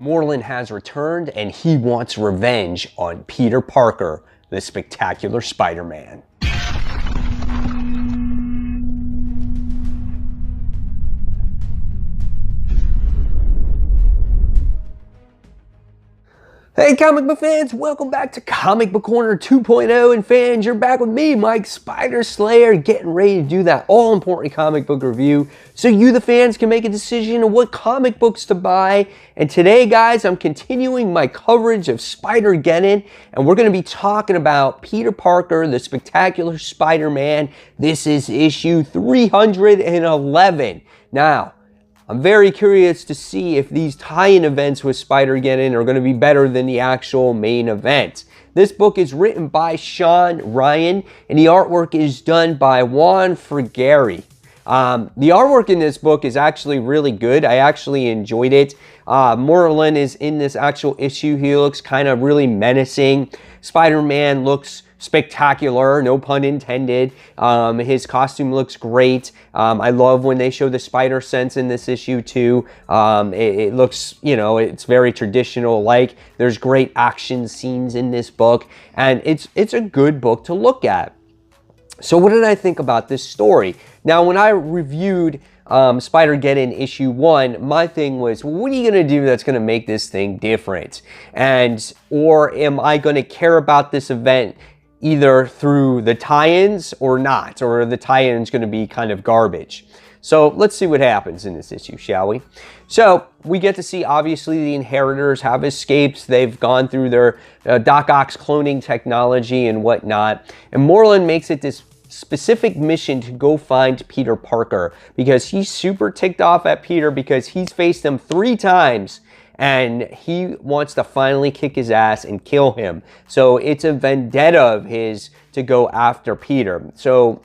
Morlun has returned and he wants revenge on Peter Parker, the spectacular Spider-Man. Hey comic book fans, welcome back to Comic Book Corner 2.0, and fans, you're back with me, Mike Spider Slayer, getting ready to do that all-important comic book review so you, the fans, can make a decision on what comic books to buy. And today, guys, I'm continuing my coverage of Spider-Geddon, and we're going to be talking about Peter Parker, the spectacular Spider-Man. This is issue 311. Now, I'm very curious to see if these tie-in events with Spider-Geddon are going to be better than the actual main event. This book is written by Sean Ryan, and the artwork is done by Juan Frigeri. The artwork in this book is actually really good. I actually enjoyed it. Morlun is in this actual issue. He looks kind of really menacing. Spider-Man looks spectacular, no pun intended. His costume looks great. I love when they show the spider sense in this issue too. It looks, you know, it's very traditional. Like, there's great action scenes in this book, and it's a good book to look at. So what did I think about this story? Now, when I reviewed Spider-Geddon issue 1, my thing was, well, what are you going to do that's going to make this thing different? Or am I going to care about this event either through the tie-ins or not? Or are the tie-ins going to be kind of garbage? So let's see what happens in this issue, shall we? So we get to see, obviously, the inheritors have escaped. They've gone through their Doc Ock's cloning technology and whatnot. And Morlun makes it this specific mission to go find Peter Parker because he's super ticked off at Peter because he's faced him 3 times and he wants to finally kick his ass and kill him. So it's a vendetta of his to go after Peter. So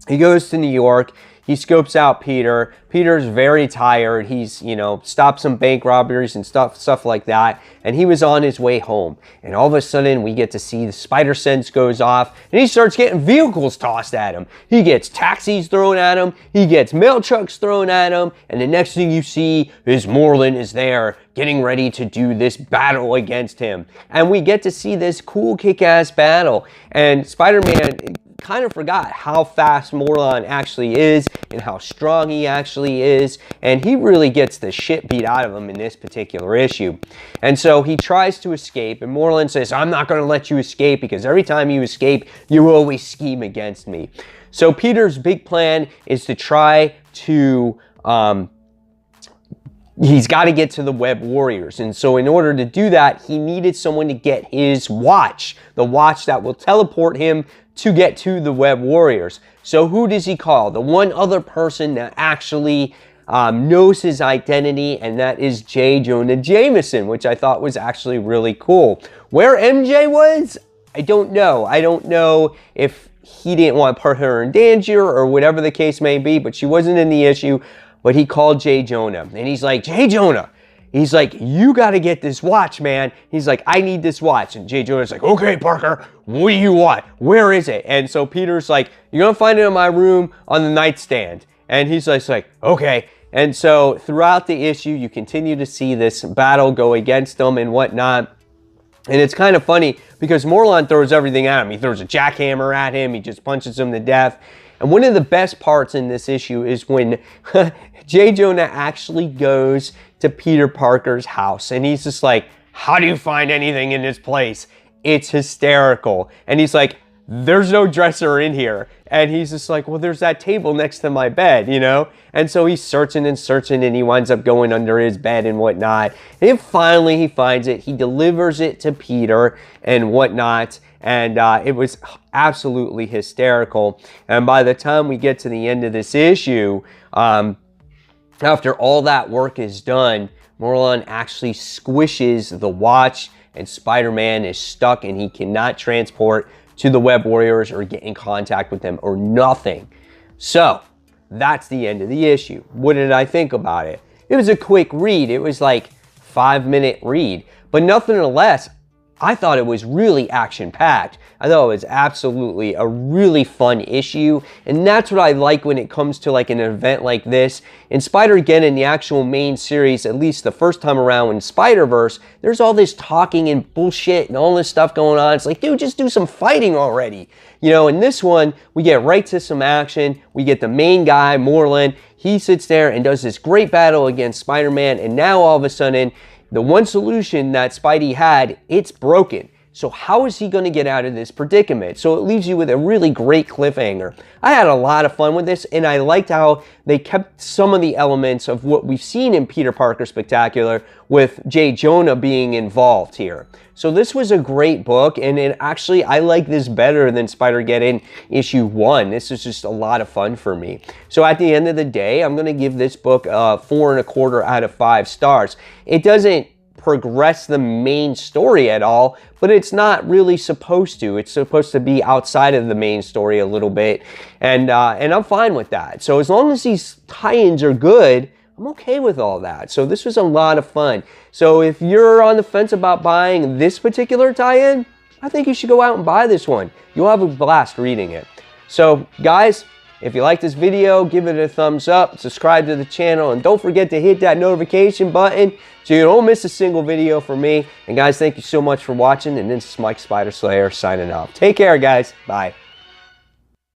he goes to New York. He scopes out Peter. Peter's very tired. He's, you know, stopped some bank robberies and stuff like that. And he was on his way home. And all of a sudden, we get to see the spider sense goes off. And he starts getting vehicles tossed at him. He gets taxis thrown at him. He gets mail trucks thrown at him. And the next thing you see is Morlun is there getting ready to do this battle against him. And we get to see this cool kick-ass battle. And Spider-Man kind of forgot how fast Morlun actually is and how strong he actually is, and he really gets the shit beat out of him in this particular issue. And so he tries to escape, and Morlun says, I'm not going to let you escape because every time you escape, you always scheme against me. So Peter's big plan is to try to he's got to get to the Web Warriors. And so in order to do that, he needed someone to get his watch, the watch that will teleport him to get to the Web Warriors. So who does he call? The one other person that actually knows his identity, and that is J. Jonah Jameson, which I thought was actually really cool. Where MJ was, I don't know. I don't know if he didn't want to put her in danger or whatever the case may be, but she wasn't in the issue. But he called J. Jonah, and he's like, J. Jonah, he's like, you got to get this watch, man. He's like, I need this watch. And J. Jonah's like, okay, Parker, what do you want? Where is it? And so Peter's like, you're going to find it in my room on the nightstand. And he's like, okay. And so throughout the issue, you continue to see this battle go against them and whatnot. And it's kind of funny because Morlun throws everything at him. He throws a jackhammer at him. He just punches him to death. And one of the best parts in this issue is when J. Jonah actually goes to Peter Parker's house. And he's just like, how do you find anything in this place? It's hysterical. And he's like, there's no dresser in here. And he's just like, well, there's that table next to my bed, you know? And so he's searching and searching, and he winds up going under his bed and whatnot. And then finally he finds it. He delivers it to Peter and whatnot. And it was absolutely hysterical. And by the time we get to the end of this issue, after all that work is done, Morlun actually squishes the watch, and Spider-Man is stuck, and he cannot transport to the Web Warriors or get in contact with them or nothing. So that's the end of the issue. What did I think about it? It was a quick read. It was like 5-minute read, but nonetheless, I thought it was really action-packed. I thought it was absolutely a really fun issue, and that's what I like when it comes to like an event like this. In Spider-Geddon, the actual main series, at least the first time around in Spider-Verse, there's all this talking and bullshit and all this stuff going on. It's like, dude, just do some fighting already. You know, in this one, we get right to some action. We get the main guy, Morlun. He sits there and does this great battle against Spider-Man, and now all of a sudden, the one solution that Spidey had, it's broken. So how is he going to get out of this predicament? So it leaves you with a really great cliffhanger. I had a lot of fun with this, and I liked how they kept some of the elements of what we've seen in Peter Parker Spectacular with J. Jonah being involved here. So this was a great book, and actually I like this better than Spider-Geddon issue 1. This is just a lot of fun for me. So at the end of the day, I'm going to give this book 4.25 out of 5 stars. It doesn't progress the main story at all, but it's not really supposed to. It's supposed to be outside of the main story a little bit, and I'm fine with that. So as long as these tie-ins are good, I'm okay with all that. So this was a lot of fun. So if you're on the fence about buying this particular tie-in, I think you should go out and buy this one. You'll have a blast reading it. So guys, if you like this video, give it a thumbs up, subscribe to the channel, and don't forget to hit that notification button so you don't miss a single video from me. And guys, thank you so much for watching, and this is Mike Spider Slayer signing off. Take care, guys. Bye.